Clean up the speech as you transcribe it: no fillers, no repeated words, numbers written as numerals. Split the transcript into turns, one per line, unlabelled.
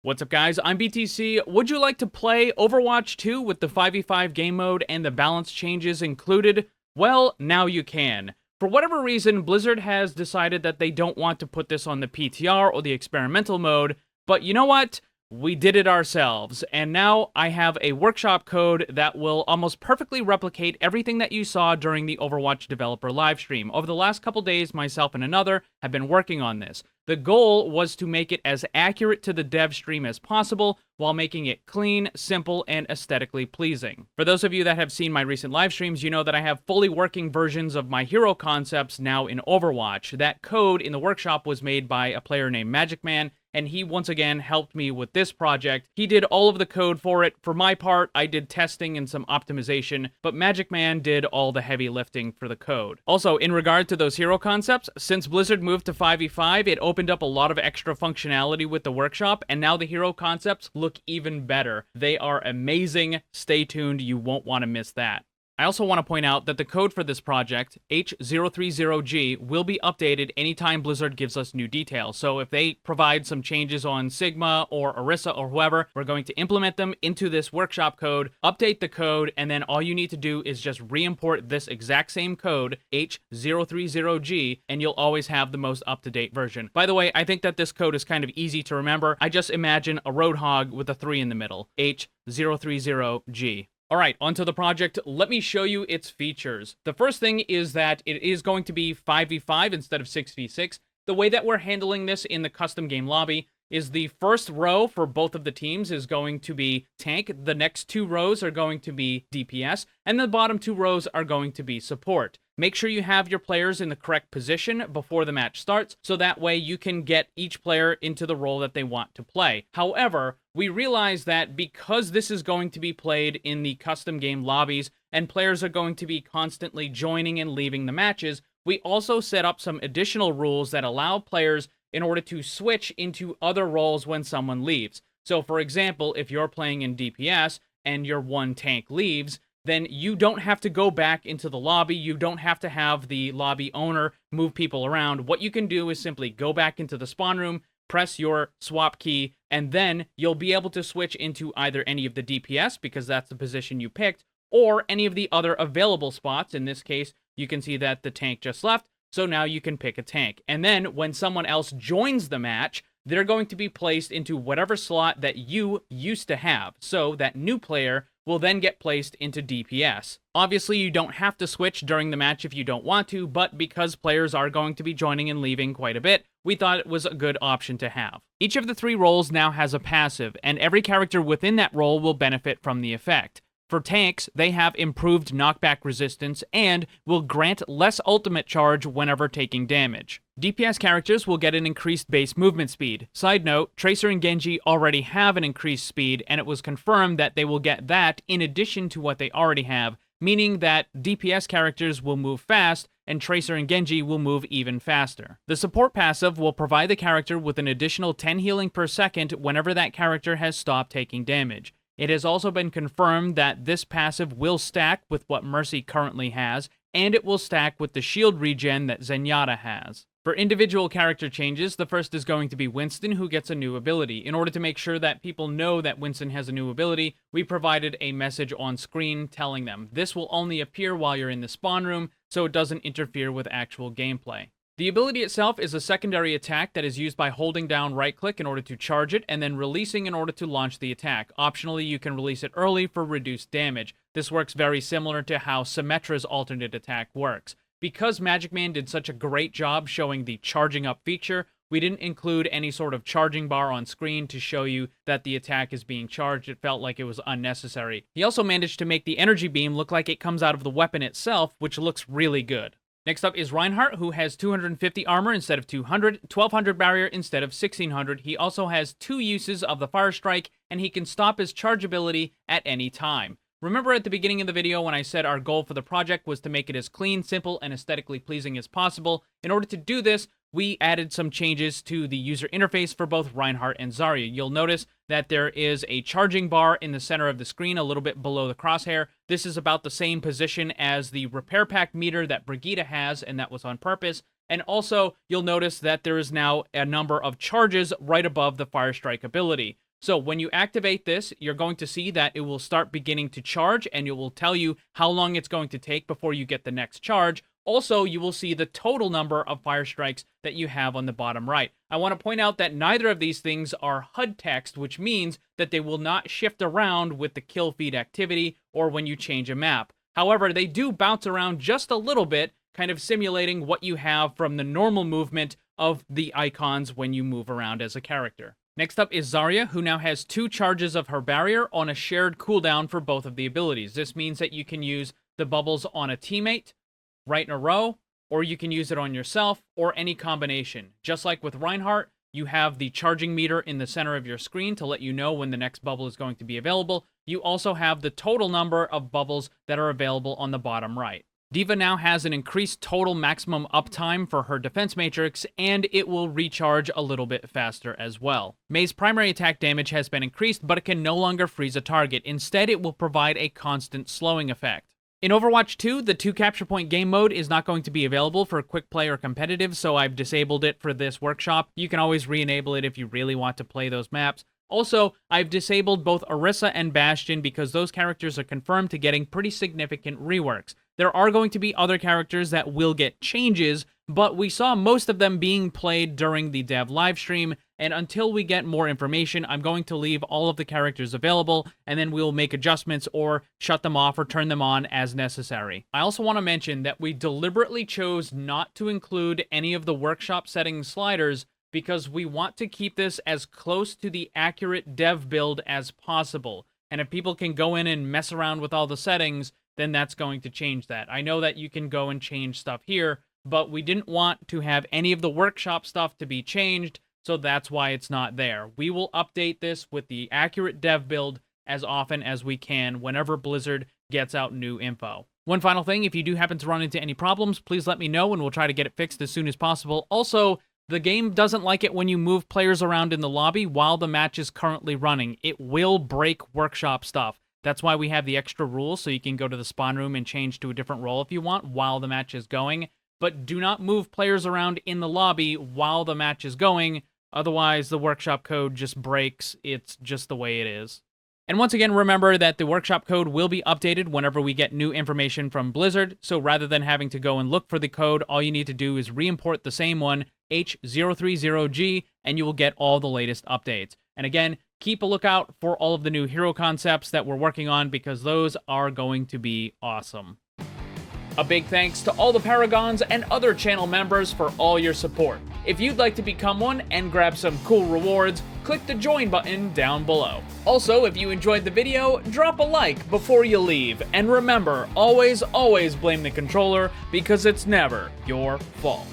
What's up, guys? I'm BTC. Would you like to play Overwatch 2 with the 5v5 game mode and the balance changes included? Well, now you can. For whatever reason, Blizzard has decided that they don't want to put this on the PTR or the experimental mode, but you know what? We did it ourselves, and now I have a workshop code that will almost perfectly replicate everything that you saw during the Overwatch developer livestream. Over the last couple days, myself and another have been working on this. The goal was to make it as accurate to the dev stream as possible while making it clean, simple, and aesthetically pleasing. For those of you that have seen my recent live streams, you know that I have fully working versions of my hero concepts now in Overwatch. That code in the workshop was made by a player named Magic Man, and he once again helped me with this project. He did all of the code for it. For my part, I did testing and some optimization, but Magic Man did all the heavy lifting for the code. Also, in regard to those hero concepts, since Blizzard moved to 5v5, it opened up a lot of extra functionality with the workshop, and now the hero concepts look even better. They are amazing. Stay tuned, you won't want to miss that. I also want to point out that the code for this project, H030G, will be updated anytime Blizzard gives us new details. So if they provide some changes on Sigma or Orisa or whoever, we're going to implement them into this workshop code, update the code, and then all you need to do is just re-import this exact same code, H030G, and you'll always have the most up-to-date version. By the way, I think that this code is kind of easy to remember. I just imagine a Roadhog with a 3 in the middle, H030G. Alright, onto the project. Let me show you its features. The first thing is that it is going to be 5v5 instead of 6v6. The way that we're handling this in the custom game lobby is the first row for both of the teams is going to be tank, the next two rows are going to be DPS, and the bottom two rows are going to be support. Make sure you have your players in the correct position before the match starts, so that way you can get each player into the role that they want to play. However, we realize that because this is going to be played in the custom game lobbies, and players are going to be constantly joining and leaving the matches, we also set up some additional rules that allow players in order to switch into other roles when someone leaves. So for example, if you're playing in DPS and your one tank leaves, then you don't have to go back into the lobby. You don't have to have the lobby owner move people around. What you can do is simply go back into the spawn room, press your swap key, and then you'll be able to switch into either any of the DPS, because that's the position you picked, or any of the other available spots. In this case, you can see that the tank just left, so now you can pick a tank. And then when someone else joins the match, they're going to be placed into whatever slot that you used to have. So that new player will then get placed into DPS. Obviously, you don't have to switch during the match if you don't want to, but because players are going to be joining and leaving quite a bit, we thought it was a good option to have. Each of the three roles now has a passive, and every character within that role will benefit from the effect. For tanks, they have improved knockback resistance and will grant less ultimate charge whenever taking damage. DPS characters will get an increased base movement speed. Side note, Tracer and Genji already have an increased speed, and it was confirmed that they will get that in addition to what they already have, meaning that DPS characters will move fast, and Tracer and Genji will move even faster. The support passive will provide the character with an additional 10 healing per second whenever that character has stopped taking damage. It has also been confirmed that this passive will stack with what Mercy currently has, and it will stack with the shield regen that Zenyatta has. For individual character changes, the first is going to be Winston, who gets a new ability. In order to make sure that people know that Winston has a new ability, we provided a message on screen telling them. This will only appear while you're in the spawn room, so it doesn't interfere with actual gameplay. The ability itself is a secondary attack that is used by holding down right-click in order to charge it, and then releasing in order to launch the attack. Optionally, you can release it early for reduced damage. This works very similar to how Symmetra's alternate attack works. Because Magic Man did such a great job showing the charging up feature, we didn't include any sort of charging bar on screen to show you that the attack is being charged. It felt like it was unnecessary. He also managed to make the energy beam look like it comes out of the weapon itself, which looks really good. Next up is REINHARDT, who has 250 armor instead of 200, 1200 barrier instead of 1600. He also has 2 uses of the Fire Strike, and he can stop his charge ability at any time. Remember at the beginning of the video when I said our goal for the project was to make it as clean, simple, and aesthetically pleasing as possible? In order to do this, we added some changes to the user interface for both REINHARDT and ZARYA. You'll notice that there is a charging bar in the center of the screen, a little bit below the crosshair. This is about the same position as the repair pack meter that Brigitte has, and that was on purpose. And also, you'll notice that there is now a number of charges right above the Fire Strike ability. So when you activate this, you're going to see that it will start beginning to charge, and it will tell you how long it's going to take before you get the next charge. Also, you will see the total number of fire strikes that you have on the bottom right. I want to point out that neither of these things are HUD text, which means that they will not shift around with the kill feed activity or when you change a map. However, they do bounce around just a little bit, kind of simulating what you have from the normal movement of the icons when you move around as a character. Next up is Zarya, who now has 2 charges of her barrier on a shared cooldown for both of the abilities. This means that you can use the bubbles on a teammate right in a row, or you can use it on yourself, or any combination. Just like with Reinhardt, you have the charging meter in the center of your screen to let you know when the next bubble is going to be available. You also have the total number of bubbles that are available on the bottom right. D.Va now has an increased total maximum uptime for her defense matrix, and it will recharge a little bit faster as well. Mei's primary attack damage has been increased, but it can no longer freeze a target. Instead, it will provide a constant slowing effect. In Overwatch 2, the 2 capture point game mode is not going to be available for quick play or competitive, so I've disabled it for this workshop. You can always re-enable it if you really want to play those maps. Also, I've disabled both Orisa and Bastion because those characters are confirmed to getting pretty significant reworks. There are going to be other characters that will get changes, but we saw most of them being played during the dev livestream, and until we get more information, I'm going to leave all of the characters available, and then we'll make adjustments or shut them off or turn them on as necessary. I also want to mention that we deliberately chose not to include any of the workshop settings sliders because we want to keep this as close to the accurate dev build as possible. And if people can go in and mess around with all the settings, then that's going to change that. I know that you can go and change stuff here, but we didn't want to have any of the workshop stuff to be changed, so that's why it's not there. We will update this with the accurate dev build as often as we can whenever Blizzard gets out new info. One final thing, if you do happen to run into any problems, please let me know and we'll try to get it fixed as soon as possible. Also, the game doesn't like it when you move players around in the lobby while the match is currently running. It will break workshop stuff. That's why we have the extra rules, so you can go to the spawn room and change to a different role if you want while the match is going. But do not move players around in the lobby while the match is going, otherwise the workshop code just breaks. It's just the way it is. And once again, remember that the workshop code will be updated whenever we get new information from Blizzard, so rather than having to go and look for the code, all you need to do is re-import the same one, H030G, and you will get all the latest updates. And again, keep a lookout for all of the new hero concepts that we're working on because those are going to be awesome. A big thanks to all the Paragons and other channel members for all your support. If you'd like to become one and grab some cool rewards, click the join button down below. Also, if you enjoyed the video, drop a like before you leave. And remember, always blame the controller because it's never your fault.